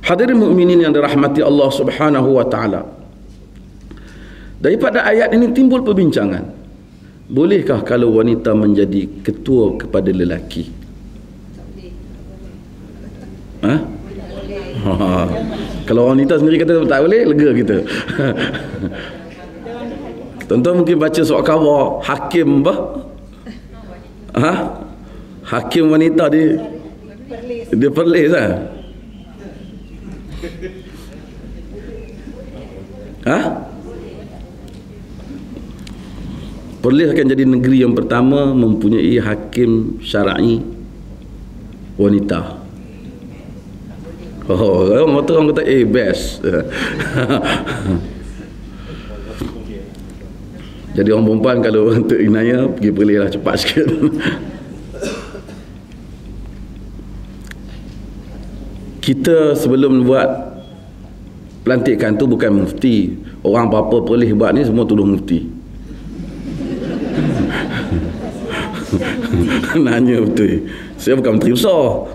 Hadirin mukminin yang dirahmati Allah Subhanahu wa taala. Daripada ayat ini timbul perbincangan. Bolehkah kalau wanita menjadi ketua kepada lelaki? Ha? Kalau wanita sendiri kata tak boleh, lega kita. Tuan-tuan mungkin baca surat khabar hakim apa? Ha? Hakim wanita dia perlis lah. Ha? Perlis akan jadi negeri yang pertama mempunyai hakim syar'i wanita. Oh, orang kata best. Jadi orang perempuan kalau untuk inaya pergi Perlis lah, cepat sikit. Kita sebelum buat pelantikan tu bukan mufti. Orang apa-apa Perlis buat ni semua tuduh mufti. Nanya betul. Saya bukan menteri besar.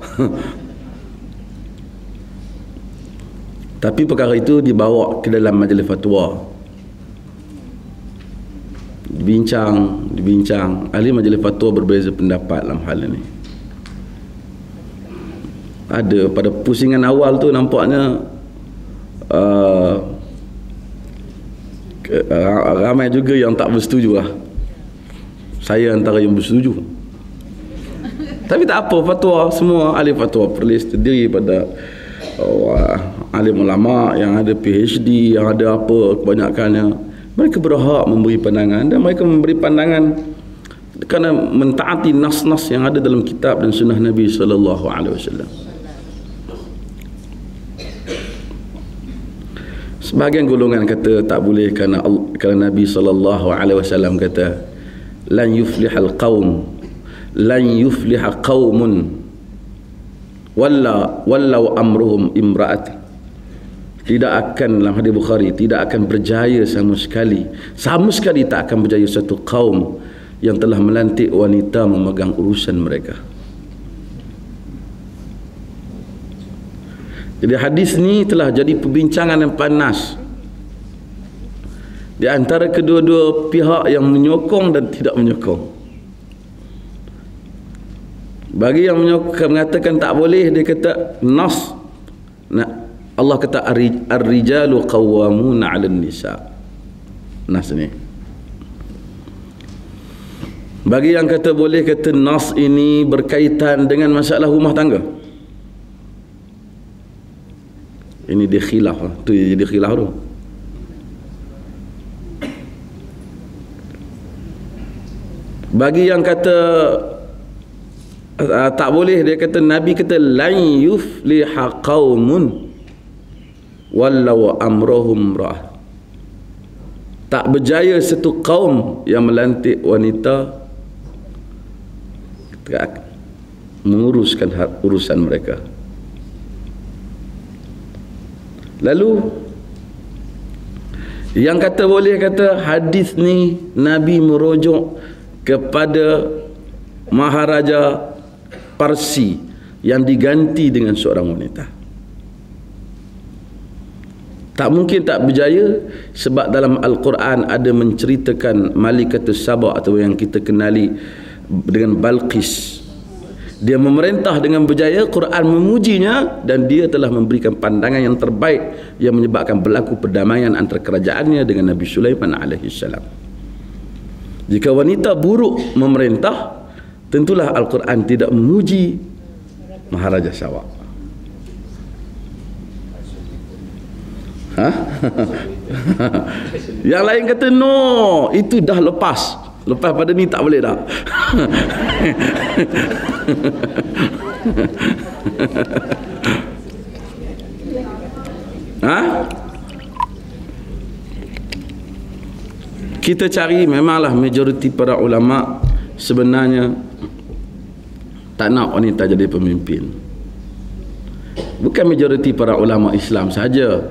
Tapi perkara itu dibawa ke dalam majlis fatwa. Dibincang. Ahli majlis fatwa berbeza pendapat dalam hal ini. Ada pada pusingan awal tu nampaknya ramai juga yang tak bersetuju lah. Saya antara yang bersetuju. Tapi tak apa, fatwa semua ahli fatwa Perlis terdiri pada alim ulama yang ada PhD, yang ada apa kebanyakannya. Mereka berhak memberi pandangan, dan mereka memberi pandangan kerana mentaati nas-nas yang ada dalam kitab dan sunnah Nabi sallallahu alaihi wasallam. Sebahagian golongan kata tak boleh kerana Nabi sallallahu alaihi wasallam kata lan yuflihal qaum, lan yufliha qaumun wallau amruhum imra'ati. Tidak akan, dalam hadis Bukhari, tidak akan berjaya sama sekali tak akan berjaya satu kaum yang telah melantik wanita memegang urusan mereka. Jadi hadis ni telah jadi perbincangan yang panas di antara kedua-dua pihak yang menyokong dan tidak menyokong. Bagi yang mengatakan tak boleh, dia kata nas, Allah kata ar-rijalu qawwamuna 'alan nisa. Nas ni. Bagi yang kata boleh, kata nas ini berkaitan dengan masalah rumah tangga. Ini dia khilaf tu, jadi khilaf tu. Bagi yang kata tak boleh, dia kata Nabi kata lan yufliha qaumun wallau amrohum rah. Tak berjaya satu kaum yang melantik wanita menguruskan urusan mereka. Lalu yang kata boleh, kata hadis ni Nabi merujuk kepada Maharaja Parsi yang diganti dengan seorang wanita. Tak mungkin tak berjaya, sebab dalam Al-Quran ada menceritakan Malikatus Saba atau yang kita kenali dengan Balqis. Dia memerintah dengan berjaya, Quran memujinya, dan dia telah memberikan pandangan yang terbaik yang menyebabkan berlaku perdamaian antara kerajaannya dengan Nabi Sulaiman alaihi salam. Jika wanita buruk memerintah, tentulah Al-Quran tidak memuji Maharaja Saba. Yang lain kata no, itu dah lepas pada ni tak boleh dah. Kita cari, memanglah majoriti para ulama sebenarnya tak nak wanita jadi pemimpin. Bukan majoriti para ulama Islam sahaja,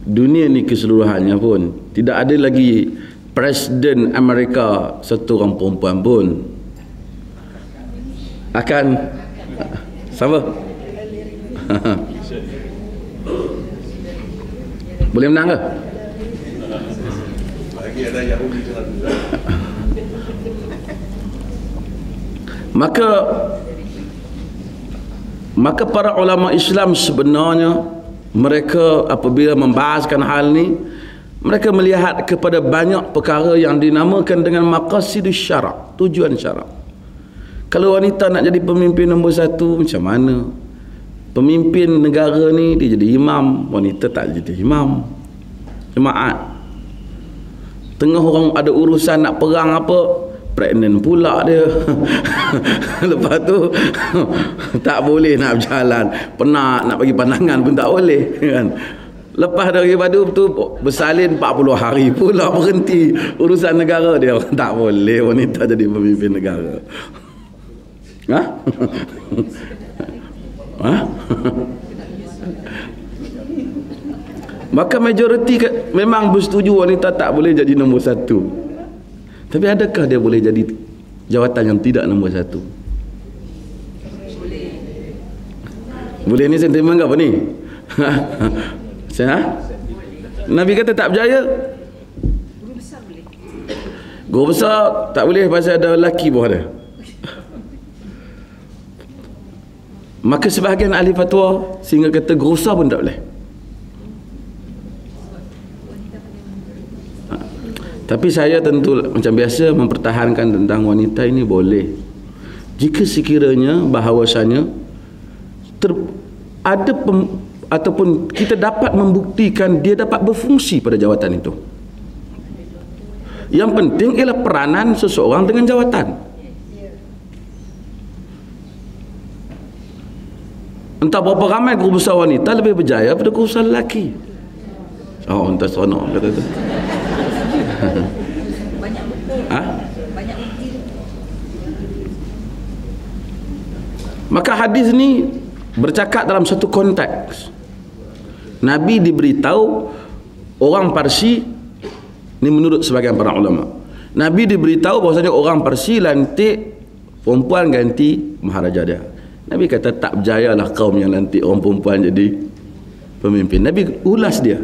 dunia ni keseluruhannya pun tidak ada lagi Presiden Amerika satu orang perempuan pun. Akan siapa? Boleh menang ke? Maka para ulama Islam sebenarnya mereka apabila membahaskan hal ni, mereka melihat kepada banyak perkara yang dinamakan dengan maqasidus syarak, tujuan syarak. Kalau wanita nak jadi pemimpin nombor satu, macam mana? Pemimpin negara ni dia jadi imam, wanita tak jadi imam jemaat. Tengah orang ada urusan nak perang apa, pregnant pula dia. Lepas tu tak boleh nak berjalan, penat nak bagi pandangan pun tak boleh kan. Lepas daripada tu bersalin 40 hari pula berhenti urusan negara dia. Tak boleh wanita jadi pemimpin negara. Ha? Ha? Maka majoriti memang bersetuju wanita tak boleh jadi nombor satu. Tapi adakah dia boleh jadi jawatan yang tidak nombor satu? Boleh ni sentimen ke apa ni? Nabi kata tak berjaya. Guru besar tak boleh pasal ada lelaki bawah dia. Maka sebahagian ahli fatwa sehingga kata guru besar pun tak boleh. Tapi saya tentu macam biasa mempertahankan tentang wanita ini boleh jika sekiranya bahawasanya ataupun kita dapat membuktikan dia dapat berfungsi pada jawatan itu. Yang penting ialah peranan seseorang dengan jawatan. Entah berapa ramai guru besar wanita lebih berjaya pada guru besar lelaki. Oh, entah seronok kata tu. Banyak buku. Ha? Banyak bukti. Maka hadis ni bercakap dalam satu konteks. Nabi diberitahu orang Parsi ni menurut sebagian para ulama. Nabi diberitahu bahawasanya orang Parsi lantik perempuan ganti maharaja dia. Nabi kata tak berjayalah kaum yang lantik orang perempuan jadi pemimpin. Nabi ulas dia.